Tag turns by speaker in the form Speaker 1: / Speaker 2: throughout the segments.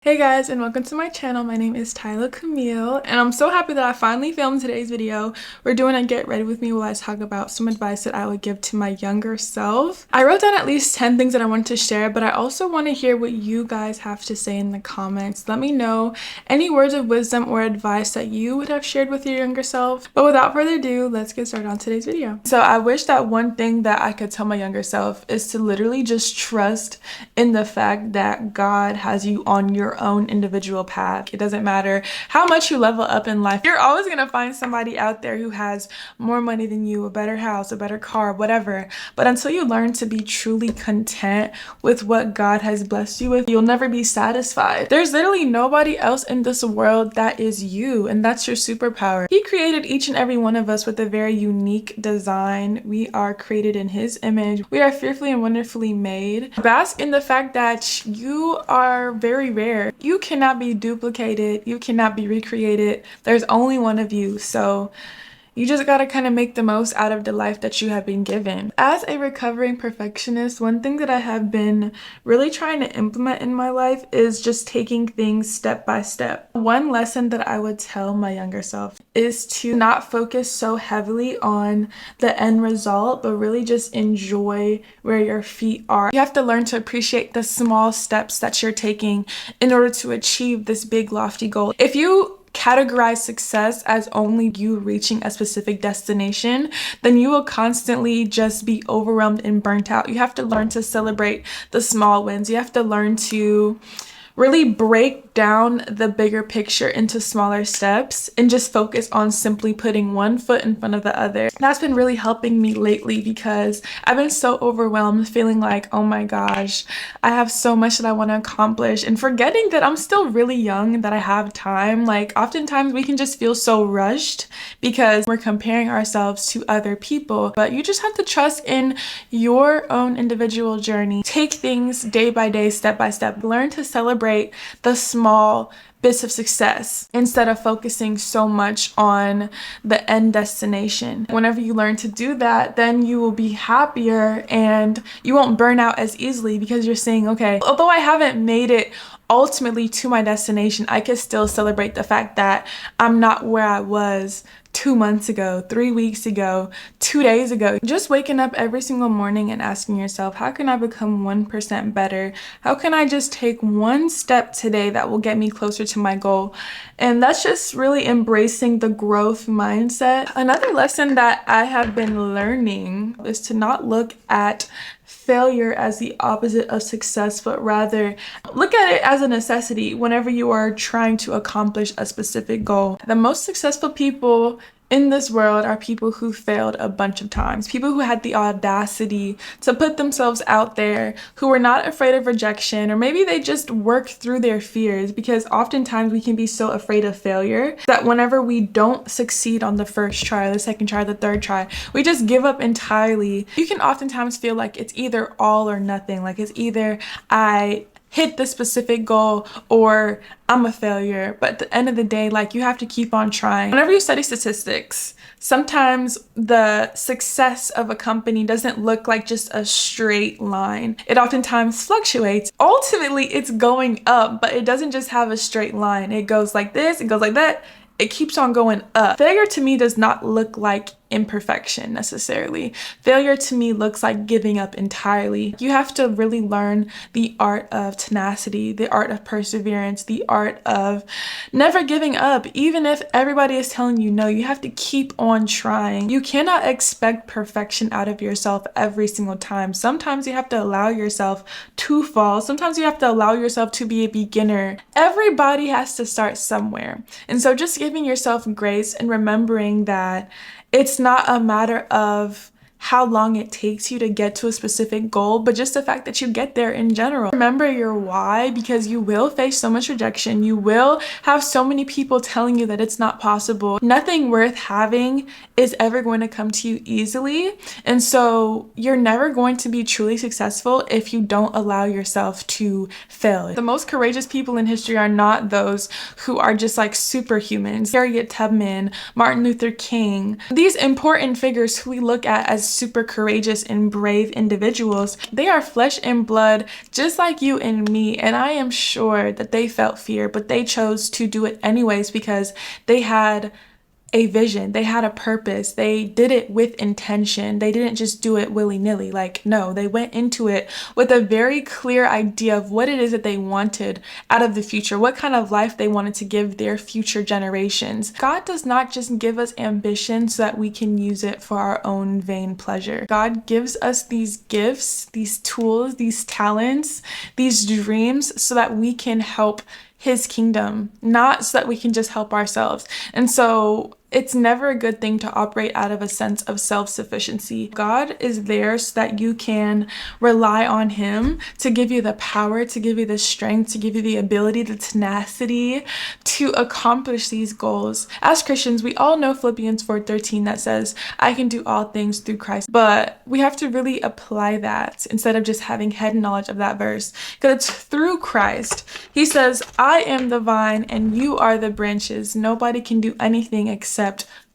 Speaker 1: Hey guys, and welcome to my channel. My name is Tyler Camille, and I'm so happy that I finally filmed today's video. We're doing a get ready with me while I talk about some advice that I would give to my younger self. I wrote down at least 10 things that I want to share, but I also want to hear what you guys have to say in the comments. Let me know any words of wisdom or advice that you would have shared with your younger self. But without further ado, let's get started on today's video. So I wish that one thing that I could tell my younger self is to literally just trust in the fact that God has you on your own individual path. It doesn't matter how much you level up in life. You're always going to find somebody out there who has more money than you, a better house, a better car, whatever. But until you learn to be truly content with what God has blessed you with, you'll never be satisfied. There's literally nobody else in this world that is you, and that's your superpower. He created each and every one of us with a very unique design. We are created in His image. We are fearfully and wonderfully made. Bask in the fact that you are very rare. You cannot be duplicated. You cannot be recreated. There's only one of you. So you just gotta kind of make the most out of the life that you have been given. As a recovering perfectionist, one thing that I have been really trying to implement in my life is just taking things step by step. One lesson that I would tell my younger self is to not focus so heavily on the end result, but really just enjoy where your feet are. You have to learn to appreciate the small steps that you're taking in order to achieve this big lofty goal. If you categorize success as only you reaching a specific destination, then you will constantly just be overwhelmed and burnt out. You have to learn to celebrate the small wins. You have to learn to really break down the bigger picture into smaller steps and just focus on simply putting one foot in front of the other. That's been really helping me lately because I've been so overwhelmed, feeling like, oh my gosh, I have so much that I want to accomplish, and forgetting that I'm still really young and that I have time. Like, oftentimes we can just feel so rushed because we're comparing ourselves to other people, but you just have to trust in your own individual journey. Take things day by day, step by step. Learn to celebrate the small bits of success instead of focusing so much on the end destination. Whenever you learn to do that, then you will be happier and you won't burn out as easily because you're saying, okay, although I haven't made it ultimately to my destination, I can still celebrate the fact that I'm not where I was 2 months ago, 3 weeks ago, 2 days ago. Just waking up every single morning and asking yourself, how can I become 1% better? How can I just take one step today that will get me closer to my goal? And that's just really embracing the growth mindset. Another lesson that I have been learning is to not look at failure as the opposite of success, but rather look at it as a necessity whenever you are trying to accomplish a specific goal. The most successful people in this world are people who failed a bunch of times, people who had the audacity to put themselves out there, who were not afraid of rejection, or maybe they just worked through their fears, because oftentimes we can be so afraid of failure that whenever we don't succeed on the first try, the second try, the third try, we just give up entirely. You can oftentimes feel like it's either all or nothing, like it's either I hit the specific goal or I'm a failure. But at the end of the day, like, you have to keep on trying. Whenever you study statistics, sometimes the success of a company doesn't look like just a straight line. It oftentimes fluctuates. Ultimately, it's going up, but it doesn't just have a straight line. It goes like this, it goes like that. It keeps on going up. Failure to me does not look like imperfection necessarily. Failure to me looks like giving up entirely. You have to really learn the art of tenacity, the art of perseverance, the art of never giving up. Even if everybody is telling you no, you have to keep on trying. You cannot expect perfection out of yourself every single time. Sometimes you have to allow yourself to fall. Sometimes you have to allow yourself to be a beginner. Everybody has to start somewhere. And so just giving yourself grace and remembering that it's not a matter of how long it takes you to get to a specific goal, but just the fact that you get there in general. Remember your why, because you will face so much rejection. You will have so many people telling you that it's not possible. Nothing worth having is ever going to come to you easily. And so you're never going to be truly successful if you don't allow yourself to fail. The most courageous people in history are not those who are just like superhumans. Harriet Tubman, Martin Luther King, these important figures who we look at as super courageous and brave individuals. They are flesh and blood, just like you and me. And I am sure that they felt fear, but they chose to do it anyways because they had a vision, they had a purpose, they did it with intention. They didn't just do it willy-nilly. Like, no, they went into it with a very clear idea of what it is that they wanted out of the future, what kind of life they wanted to give their future generations. God does not just give us ambition so that we can use it for our own vain pleasure. God gives us these gifts, these tools, these talents, these dreams so that we can help His kingdom, not so that we can just help ourselves. And so it's never a good thing to operate out of a sense of self-sufficiency. God is there so that you can rely on Him to give you the power, to give you the strength, to give you the ability, the tenacity to accomplish these goals. As Christians, we all know Philippians 4:13 that says, I can do all things through Christ. But we have to really apply that instead of just having head knowledge of that verse, because it's through Christ. He says, I am the vine and you are the branches. Nobody can do anything except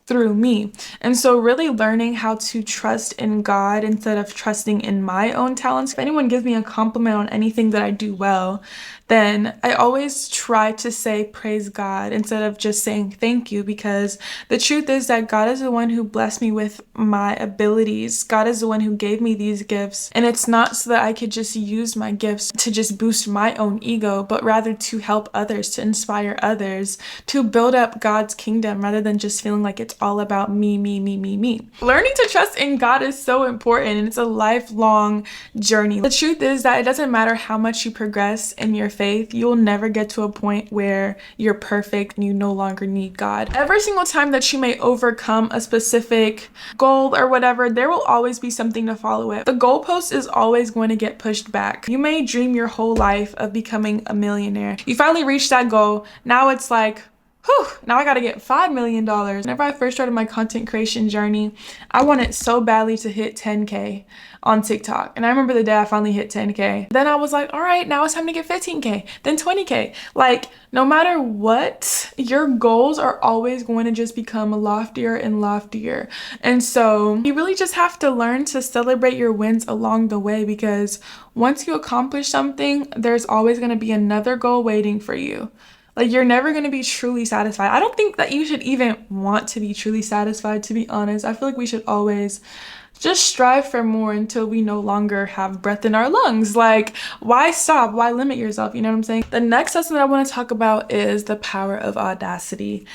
Speaker 1: through me. And so really learning how to trust in God instead of trusting in my own talents. If anyone gives me a compliment on anything that I do well, then I always try to say praise God instead of just saying thank you, because the truth is that God is the one who blessed me with my abilities. God is the one who gave me these gifts, and it's not so that I could just use my gifts to just boost my own ego, but rather to help others, to inspire others, to build up God's kingdom rather than just feeling like it's all about me, me, me, me, me. Learning to trust in God is so important, and it's a lifelong journey. The truth is that it doesn't matter how much you progress in your faith, you'll never get to a point where you're perfect and you no longer need God. Every single time that you may overcome a specific goal or whatever, there will always be something to follow it. The goalpost is always going to get pushed back. You may dream your whole life of becoming a millionaire. You finally reach that goal. Now it's like, whew, now I gotta get $5 million. Whenever I first started my content creation journey, I wanted so badly to hit 10K on TikTok. And I remember the day I finally hit 10K. Then I was like, all right, now it's time to get 15K, then 20K. Like, no matter what, your goals are always going to just become loftier and loftier. And so you really just have to learn to celebrate your wins along the way, because once you accomplish something, there's always going to be another goal waiting for you. Like, you're never going to be truly satisfied. I don't think that you should even want to be truly satisfied, to be honest. I feel like we should always just strive for more until we no longer have breath in our lungs. Like, why stop? Why limit yourself? You know what I'm saying? The next lesson that I want to talk about is the power of audacity.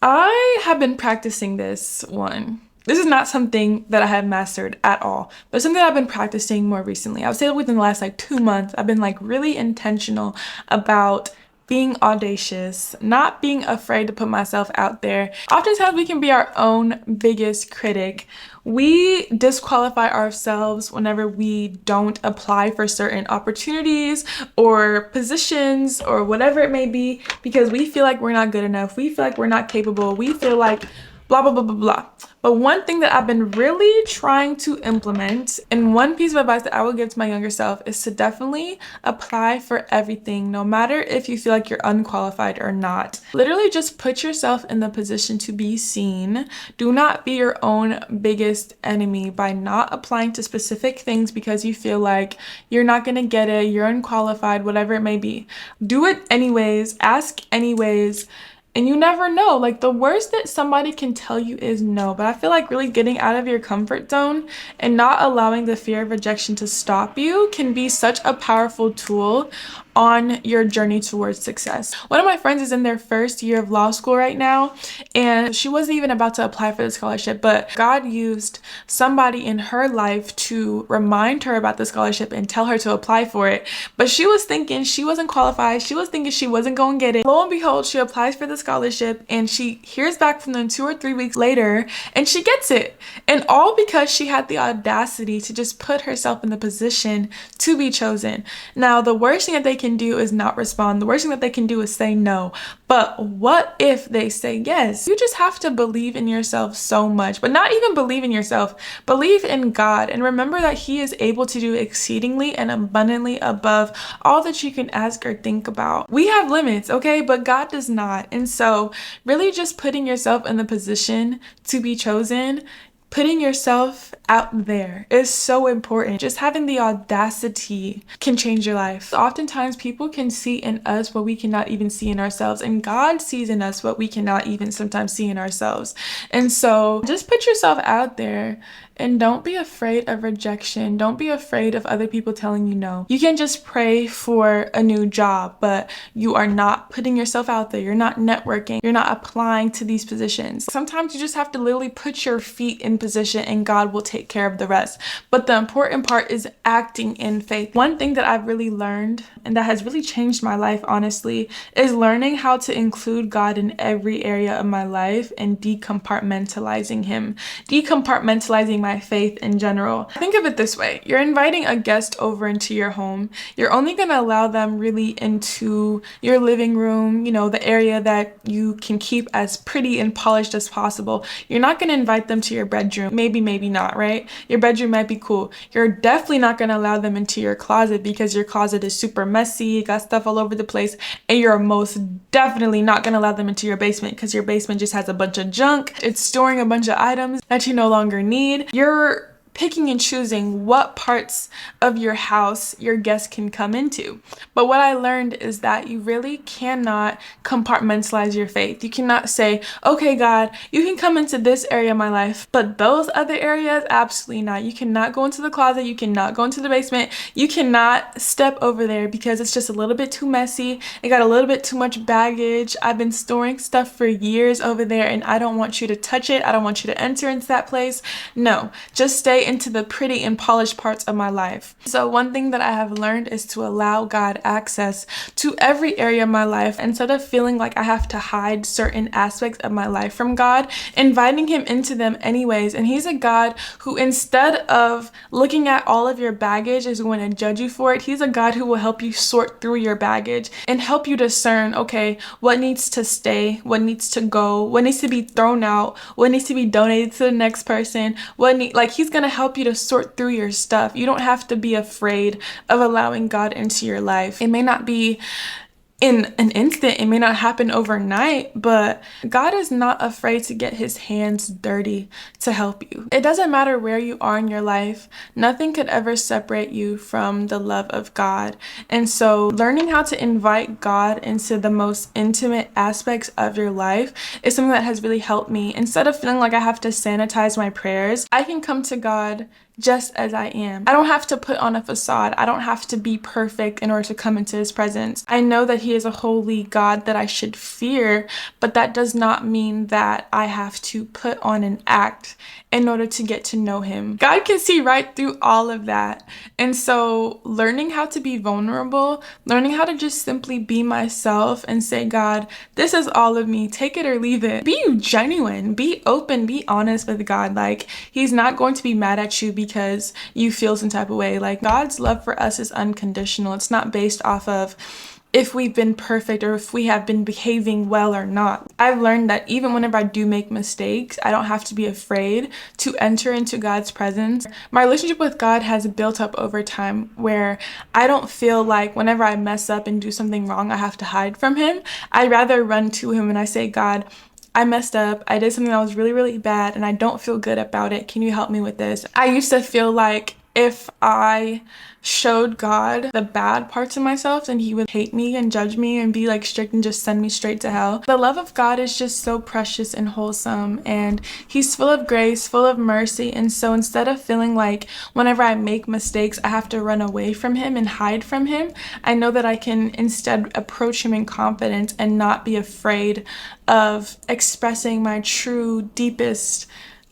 Speaker 1: I have been practicing this one. This is not something that I have mastered at all, but something that I've been practicing more recently. I would say within the last 2 months, I've been really intentional about being audacious, not being afraid to put myself out there. Oftentimes we can be our own biggest critic. We disqualify ourselves whenever we don't apply for certain opportunities or positions or whatever it may be, because we feel like we're not good enough. We feel like we're not capable. We feel like blah, blah, blah, blah, blah. But one thing that I've been really trying to implement, and one piece of advice that I would give to my younger self, is to definitely apply for everything, no matter if you feel like you're unqualified or not. Literally just put yourself in the position to be seen. Do not be your own biggest enemy by not applying to specific things because you feel like you're not gonna get it, you're unqualified, whatever it may be. Do it anyways, ask anyways. And you never know, like, the worst that somebody can tell you is no. But I feel like really getting out of your comfort zone and not allowing the fear of rejection to stop you can be such a powerful tool on your journey towards success. One of my friends is in their first year of law school right now, and she wasn't even about to apply for the scholarship, but God used somebody in her life to remind her about the scholarship and tell her to apply for it. But she was thinking she wasn't qualified. She was thinking she wasn't going to get it. Lo and behold, she applies for the scholarship and she hears back from them 2 or 3 weeks later and she gets it. And all because she had the audacity to just put herself in the position to be chosen. Now, the worst thing that they can do is not respond. The worst thing that they can do is say no. But what if they say yes? You just have to believe in yourself so much, but not even believe in yourself. Believe in God and remember that He is able to do exceedingly and abundantly above all that you can ask or think about. We have limits, okay? But God does not. And so really just putting yourself in the position to be chosen Putting yourself out there is so important. Just having the audacity can change your life. Oftentimes people can see in us what we cannot even see in ourselves, and God sees in us what we cannot even sometimes see in ourselves. And so just put yourself out there and don't be afraid of rejection. Don't be afraid of other people telling you no. You can just pray for a new job, but you are not putting yourself out there. You're not networking. You're not applying to these positions. Sometimes you just have to literally put your feet in position and God will take care of the rest. But the important part is acting in faith. One thing that I've really learned, and that has really changed my life, honestly, is learning how to include God in every area of my life and decompartmentalizing Him. Decompartmentalizing my faith in general. Think of it this way. You're inviting a guest over into your home. You're only going to allow them really into your living room, the area that you can keep as pretty and polished as possible. You're not going to invite them to your bedroom. Maybe not, right? Your bedroom might be cool. You're definitely not going to allow them into your closet because your closet is super messy, got stuff all over the place, and you're most definitely not going to allow them into your basement because your basement just has a bunch of junk. It's storing a bunch of items that you no longer need. You're picking and choosing what parts of your house your guests can come into. But what I learned is that you really cannot compartmentalize your faith. You cannot say, okay, God, you can come into this area of my life, but those other areas, absolutely not. You cannot go into the closet. You cannot go into the basement. You cannot step over there because it's just a little bit too messy. It got a little bit too much baggage. I've been storing stuff for years over there and I don't want you to touch it. I don't want you to enter into that place. No, just stay into the pretty and polished parts of my life. So one thing that I have learned is to allow God access to every area of my life instead of feeling like I have to hide certain aspects of my life from God, inviting Him into them anyways. And He's a God who, instead of looking at all of your baggage, is going to judge you for it. He's a God who will help you sort through your baggage and help you discern, okay, what needs to stay, what needs to go, what needs to be thrown out, what needs to be donated to the next person, He's going to help you to sort through your stuff. You don't have to be afraid of allowing God into your life. It may not be in an instant, it may not happen overnight, but God is not afraid to get His hands dirty to help you. It doesn't matter where you are in your life. Nothing could ever separate you from the love of God. And so learning how to invite God into the most intimate aspects of your life is something that has really helped me. Instead of feeling like I have to sanitize my prayers, I can come to God just as I am. I don't have to put on a facade. I don't have to be perfect in order to come into His presence. I know that He is a holy God that I should fear, but that does not mean that I have to put on an act in order to get to know Him. God can see right through all of that. And so learning how to be vulnerable, learning how to just simply be myself and say, God, this is all of me. Take it or leave it. Be genuine, be open, be honest with God. He's not going to be mad at you because you feel some type of way. God's love for us is unconditional. It's not based off of if we've been perfect or if we have been behaving well or not. I've learned that even whenever I do make mistakes, I don't have to be afraid to enter into God's presence. My relationship with God has built up over time where I don't feel like whenever I mess up and do something wrong, I have to hide from Him. I'd rather run to Him and I say, God, I messed up. I did something that was really, really bad and I don't feel good about it. Can you help me with this? I used to feel like if I showed God the bad parts of myself, then He would hate me and judge me and be strict and just send me straight to hell. The love of God is just so precious and wholesome, and He's full of grace, full of mercy. And so instead of feeling like whenever I make mistakes, I have to run away from Him and hide from Him, I know that I can instead approach Him in confidence and not be afraid of expressing my true, deepest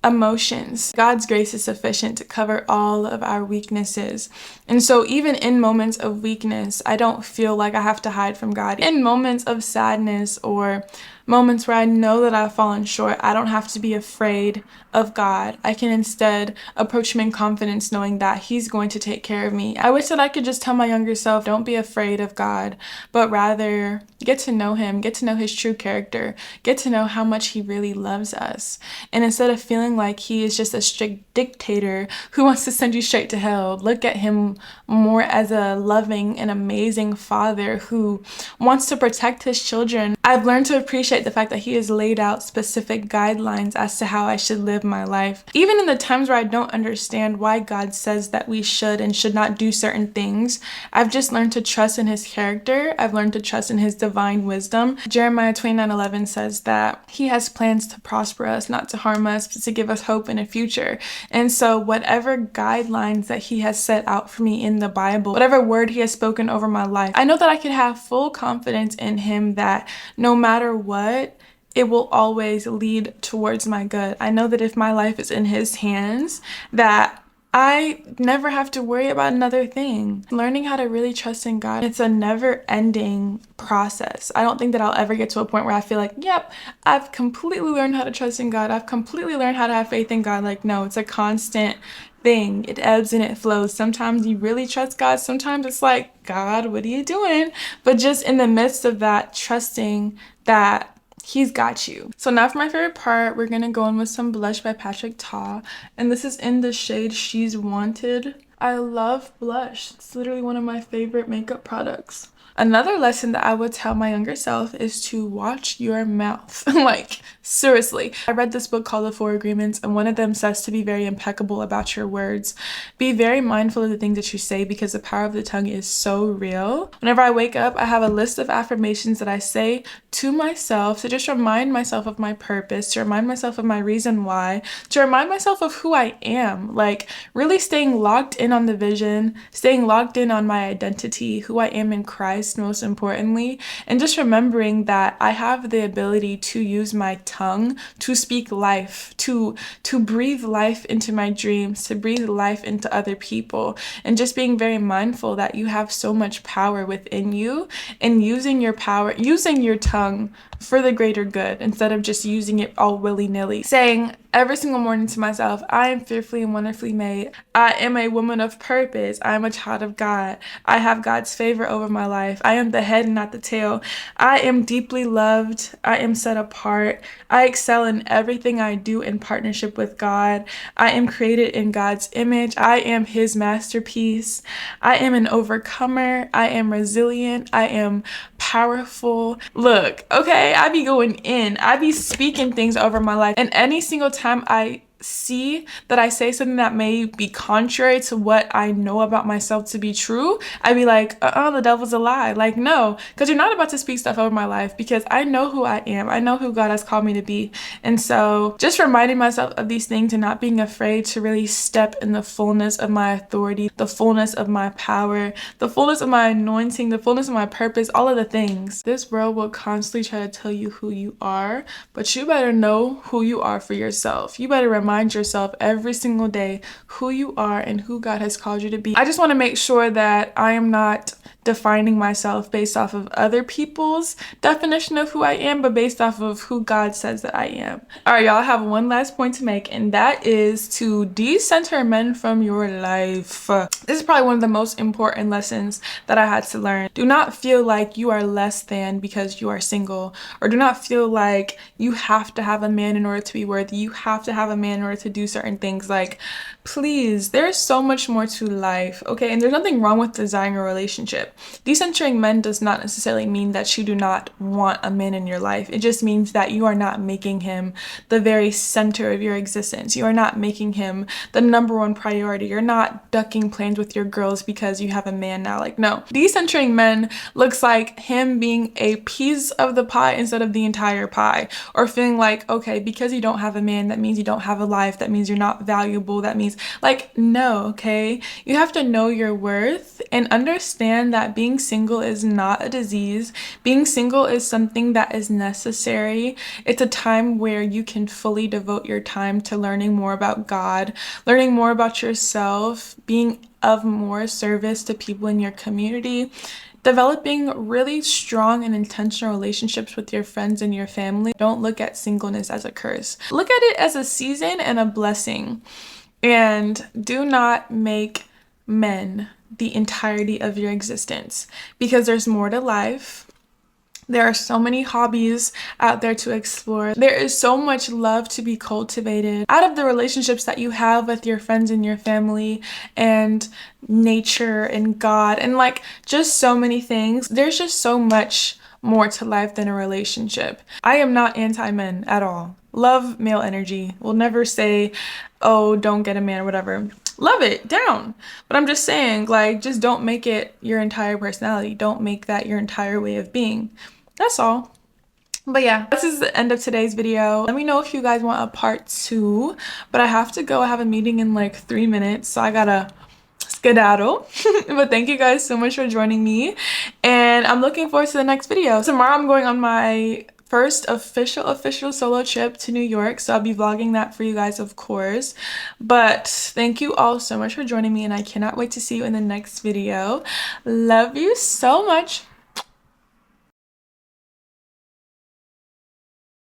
Speaker 1: emotions. God's grace is sufficient to cover all of our weaknesses. And so even in moments of weakness, I don't feel like I have to hide from God. In moments of sadness or moments where I know that I've fallen short, I don't have to be afraid of God. I can instead approach Him in confidence, knowing that He's going to take care of me. I wish that I could just tell my younger self, don't be afraid of God, but rather get to know Him, get to know His true character, get to know how much He really loves us. And instead of feeling feeling like he is just a strict dictator who wants to send you straight to hell. Look at him more as a loving and amazing father who wants to protect his children. I've learned to appreciate the fact that he has laid out specific guidelines as to how I should live my life. Even in the times where I don't understand why God says that we should and should not do certain things, I've just learned to trust in his character. I've learned to trust in his divine wisdom. Jeremiah 29:11 says that he has plans to prosper us, not to harm us, but to give us hope in a future. And so whatever guidelines that he has set out for me in the Bible, whatever word he has spoken over my life, I know that I can have full confidence in him that no matter what, it will always lead towards my good. I know that if my life is in his hands, that I never have to worry about another thing. Learning how to really trust in God, it's a never-ending process. I don't think that I'll ever get to a point where I feel like, yep, I've completely learned how to trust in God. I've completely learned how to have faith in God. Like, no, it's a constant thing. It ebbs and it flows. Sometimes you really trust God. Sometimes it's like, God, what are you doing? But just in the midst of that, trusting that he's got you. So now for my favorite part, we're gonna go in with some blush by Patrick Ta, and this is in the shade She's Wanted. I love blush. It's literally one of my favorite makeup products. Another lesson that I would tell my younger self is to watch your mouth. Like, seriously. I read this book called The Four Agreements, and one of them says to be very impeccable about your words. Be very mindful of the things that you say because the power of the tongue is so real. Whenever I wake up, I have a list of affirmations that I say to myself to just remind myself of my purpose, to remind myself of my reason why, to remind myself of who I am. Like, really staying locked in on the vision, staying locked in on my identity, who I am in Christ, most importantly, and just remembering that I have the ability to use my tongue to speak life, to breathe life into my dreams, to breathe life into other people, and just being very mindful that you have so much power within you, and using your power, using your tongue for the greater good instead of just using it all willy-nilly. Saying every single morning to myself, I am fearfully and wonderfully made. I am a woman of purpose. I am a child of God. I have God's favor over my life. I am the head and not the tail. I am deeply loved. I am set apart. I excel in everything I do in partnership with God. I am created in God's image. I am his masterpiece. I am an overcomer. I am resilient. I am powerful. Look, okay, I be going in. I be speaking things over my life. And any single time I see that I say something that may be contrary to what I know about myself to be true, I'd be like, the devil's a lie. Like, no, because you're not about to speak stuff over my life, because I know who I am. I know who God has called me to be. And so just reminding myself of these things and not being afraid to really step in the fullness of my authority, the fullness of my power, the fullness of my anointing, the fullness of my purpose, all of the things. This world will constantly try to tell you who you are, but you better know who you are for yourself. You better remind yourself every single day who you are and who God has called you to be. I just want to make sure that I am not defining myself based off of other people's definition of who I am, but based off of who God says that I am. All right, y'all, I have one last point to make, and that is to decenter men from your life. This is probably one of the most important lessons that I had to learn. Do not feel like you are less than because you are single, or do not feel like you have to have a man in order to be worthy. You have to have a man in order to do certain things. Like, please, there's so much more to life, okay? And there's nothing wrong with desiring a relationship. Decentering men does not necessarily mean that you do not want a man in your life. It just means that you are not making him the very center of your existence. You are not making him the number one priority. You're not ducking plans with your girls because you have a man now. Like, no. Decentering men looks like him being a piece of the pie instead of the entire pie, or feeling like, okay, because you don't have a man, that means you don't have a life, that means you're not valuable, that means, like, no, okay? You have to know your worth and understand that being single is not a disease. Being single is something that is necessary. It's a time where you can fully devote your time to learning more about God, learning more about yourself, being of more service to people in your community, developing really strong and intentional relationships with your friends and your family. Don't look at singleness as a curse. Look at it as a season and a blessing. And do not make men the entirety of your existence, because there's more to life. There are so many hobbies out there to explore. There is so much love to be cultivated out of the relationships that you have with your friends and your family and nature and God and like just so many things. There's just so much more to life than a relationship. I am not anti-men at all. Love male energy. Will never say, oh, don't get a man or whatever. Love it, down. But I'm just saying, like, just don't make it your entire personality. Don't make that your entire way of being. That's all. But yeah, this is the end of today's video. Let me know if you guys want a part 2, but I have to go. I have a meeting in like 3 minutes, so I gotta skedaddle. But thank you guys so much for joining me, and I'm looking forward to the next video. Tomorrow I'm going on my first official solo trip to New York, so I'll be vlogging that for you guys, of course. But thank you all so much for joining me, and I cannot wait to see you in the next video. Love you so much.